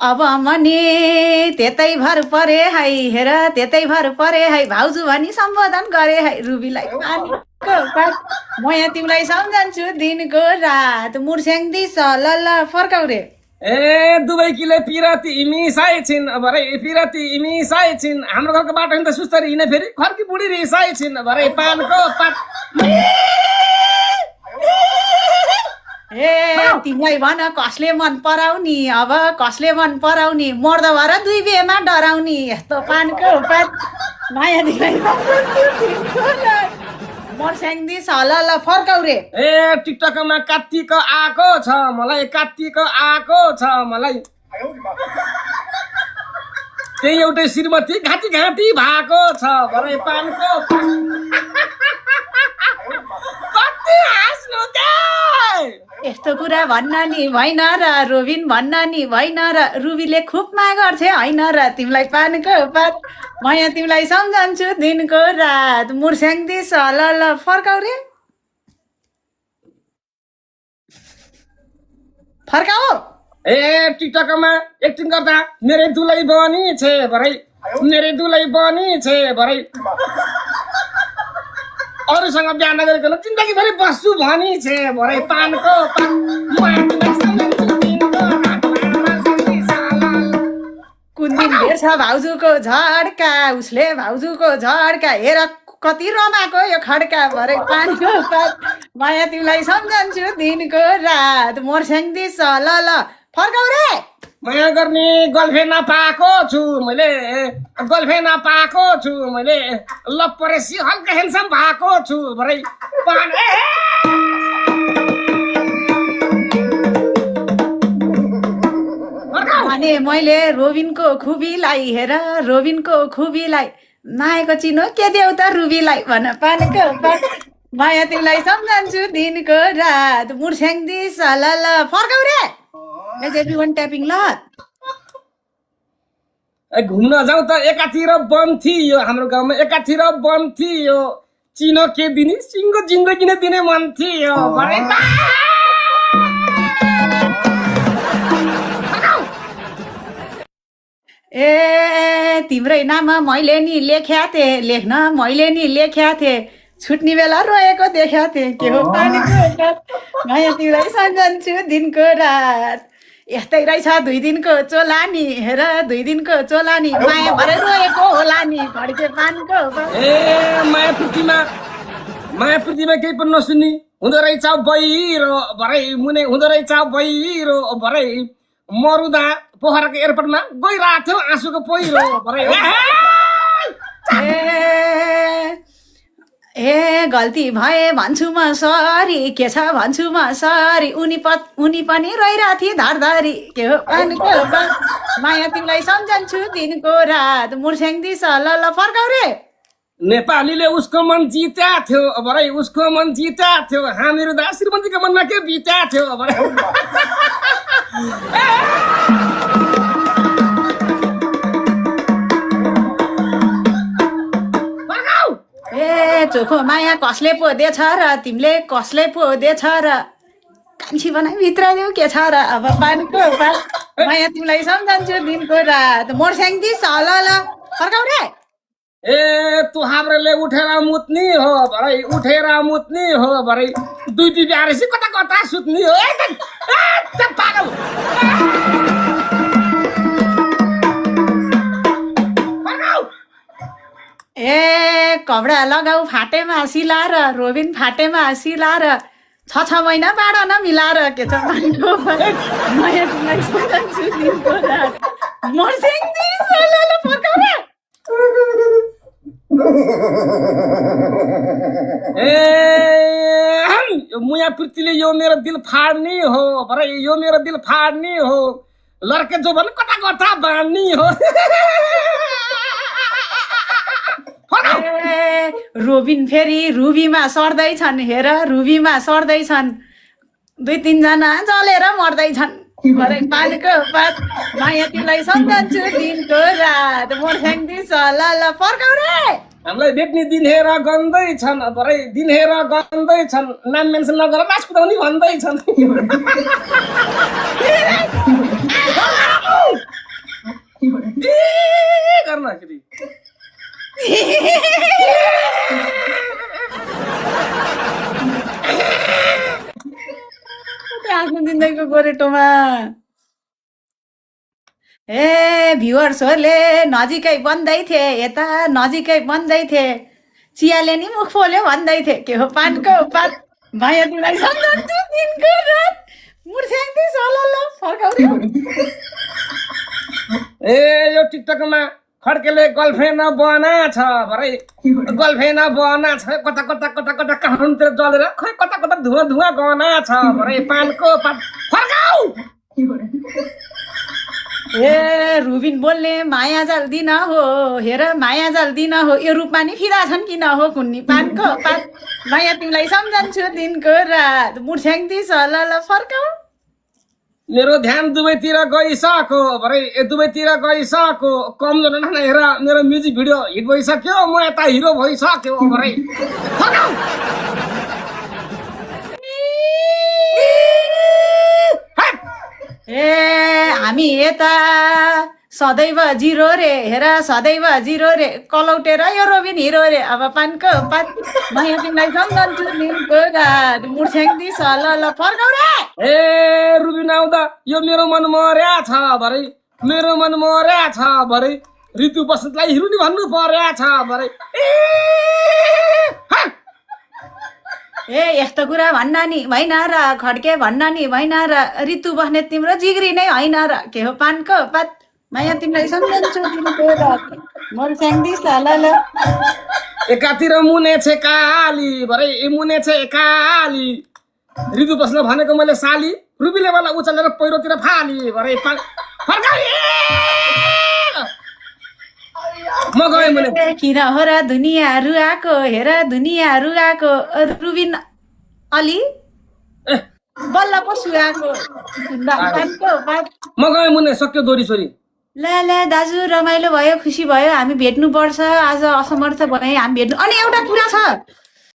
अब मनी त्यतै भर परे है हेर त्यतै भर परे है भाउजू भनी सम्बोधन गरे है रुबीलाई पानीको पात म यहाँ तिमीलाई सम्झन्छु दिनको रात मुर्स्याङ दिस ल फर्काउ रे ए दुवै किले पिराती मिसाइ छिन् भरे पिराती मिसाइ छिन् हाम्रो घरको बाटो हिँड्दा सुस्तरी हिँडे फेरि खर्की बुढी रिसाइ छिन् भरे पानको पात ए तिमीलाई भन कसले मन पराउने अब कसले मन पराउने मर्दा भएर दुई बिहेमा डराउने यस्तो पानको पात माया दिदीलाई मर्स्याङ दिस ल फर्काउ रे ए टिकटकमा कात्तिक आएको छ मलाई कात्तिक आएको छ मलाई त्यही एउटै श्रीमती घाँटी घाँटी भएको छ भरे पानको कति हाँस्नु यस्तो कुरा भन्न नि भएन र रोबिन भन्न नि भएन र रुबीले खुब माग गर्छे होइन र तिमीलाई पानको पात म यहाँ तिमीलाई सम्झन्छु दिनको रात मुर्स्याङ दिस ल फर्काउ रे फर्काऊ ए टिकटकमा एक्टिङ गर्दा मेरै दुलै बनी छे भरै मेरै दुलै बनी छे भरै अरूसँग बिहा नगरिकन जिन्दगीभरि बस्छु भनी छे भरे पानको कुन दिन भेट्छ भाउजूको झड्का उसले भाउजूको झड्का हेर कति रमाएको यो खड्का भरे पानको पात माया तिमीलाई सम्झन्छु दिनको रात मोर्स्याङ दिस ल फर्काउ रे माया गर्ने गर्लफ्रेन्ड नपाएको छु मैले गर्लफ्रेन्ड नपाएको छु मैले लपरेसी हल्का हेन्सम भएको छु भरे पान अनि मैले रोबिनको खुबीलाई हेर रोबिनको खुबीलाई मायाको चिनो के देऊ त रुबीलाई भन पानको पात माया तिमीलाई सम्झन्छु दिनको रात मुर्स्याङ दिस ल फर्काउ रे Is everyone tapping lot? घुम्न जाउँ त एकातिर बन्द थियो हाम्रो गाउँमा एकातिर बन्द थियो चिनो के दिने सिङ्गो जिन्दगी नै दिने मन थियो भरे ए तिम्रै नाम मैले नि लेख्या थिएँ लेख्न मैले नि लेख्या थिएँ छुट्ने बेला रोएको देख्या थिएँ के हो पानीको माया तिमीलाई सम्झन्छु दिनको रात यस्तै रहेछ 2 दिनको चोलानी हेर 2 दिनको चोलानी माया भरे रोएको होला नि फड्के पानको ए माया पृथ्वीमा केही पनि नसुन्नी हुँदो रहेछ बहिरो भरे मुने हुँदो रहेछ बहिरो भरे मरुदा पोखराको एयरपोर्टमा गइरहेको थियो आँसुको पहिरो भरे ए गल्ती भए भन्छु म सरी के छ भन्छु म सरी उनी पनि रहिरहेको थिए धरधरी के हो पानीको माया तिमीलाई सम्झन्छु दिनको रात मुर्स्याङ दिस ल फर्काउ रे नेपालीले उसको मन जित्या थियो भरे उसको मन जित्या थियो हामीहरू दा श्रीमतीको मनमा के बित्या थियो भरे ए चोखो माया कसले पो दिएछ र तिमीले कसले पो दिएछ र कान्छी बनाइ भित्र देऊ के छ र अब पानीको माया तिमीलाई सम्झन्छु दिनको रात मोर्स्याङ दिस ल फर्काउ रे ए तु हाम्रोले उठेर मुत्नी हो भरे उठेर मुत्नी हो भरे दुई बिहारेसी कता कता सुत्नी हो ए कपडा लगाऊ फाटेमा सिलाएर रोबिन फाटेमा सिलाएर 6 महिना बाँड न मिलाएर के छ पानीको माया तिमीलाई सम्झन्छु दिनको रात मोर्स्याङ दिस ल फर्काउ रे ए मुया पृथ्वीले यो मेरो दिल फाड्ने हो भरे यो मेरो दिल फाड्ने हो लड्के जो भन कता कता बाँड्ने हो रोबिन फेरि रुबीमा सर्दैछन् हेर रुबीमा सर्दैछन् 2-3 जना जलेर मर्दैछन् भरे पानीको पात माया तिमीलाई सम्झन्छु दिनको रात मोर्स्याङ दिस ल फर्काउ रे हामीलाई भेट्ने दिन हेर गन्दैछन् भरे दिन हेर गन्दैछन् नाम मेन्सन नगर बास कुदाउने भन्दैछन् गर्दाखेरि आफ्नो जिन्दगीको गोरेटोमा भ्युअर्सहरूले नजिकै बन्दै थिए यता नजिकै बन्दै थिए चियाले नि मुख पोल्यो भन्दै थिए के हो पानको पात माया तिमीलाई सम्झन्छु दिनको रात मुर्स्याङ्दै सलल फर्काउने यो टिकटकमा खड्केले गर्लफ्रेन्ड बना छ भरे गर्लफ्रेन्ड बना छ कता कता कता कता काठमाडौँतिर जलेर खै कता कता धुवा धुवा गना छ भरे पानको पात फर्काऊ रुबिन बोल्ने माया जाल दिन हो हेर माया जाल दिन हो यो रूपमा नि फिरा छन् किन हो कुन्नी पानको पात माया तिमीलाई सम्झन्छु दिनको रात मुर्स्याङ्दी सलल फर्काऊ मेरो ध्यान दुवैतिर गइसक्यो भरे दुवैतिर गइसक्यो कमजोर नखाना हेर मेरो म्युजिक भिडियो हिट भइसक्यो म यता हिरो भइसक्यो भरे फर्काऊ हामी यता सदैव जिरो रे हेर सदैव जिरो रे कलौटेर यो रोबिन हिरो रे अब पानको पात माया तिमीलाई सम्झन्छु दिनको रात मुर्स्याङ्दी सलल फर्काऊ रे रुबिन आउँदा यो मेरो मन मर्या छ भरे मेरो मन मर्या छ भरे ऋतु बसन्तलाई हिरोनी भन्नु पर्या छ भरे यस्तो कुरा भन्न नि भएन र खड्के भन्न नि भएन र ऋतु बस्ने तिम्रो जिग्री नै होइन र के हो पानको पात माया तिमीलाई सम्झन्छु दिनको रात मुर्स्याङ्दी सलल एकातिर मुने छे काली भरे मुने छे काली ऋतु बस्न भनेको मैले साली रुबीले मलाई उचालेर पहिरोतिर फाली भरे फर्काऊ म गएँ मुने किन हो र दुनियाँ रुवाको हेर दुनियाँ रुवाको रुबिन अलि बल्ल पो सुहाको पानको पात म गएँ मुने सक्यो दोरी सोरी ला ला दाजु रमाइलो भयो खुसी भयो हामी भेट्नुपर्छ आज असमर्थ भए हामी भेट्नु अनि एउटा कुरा छ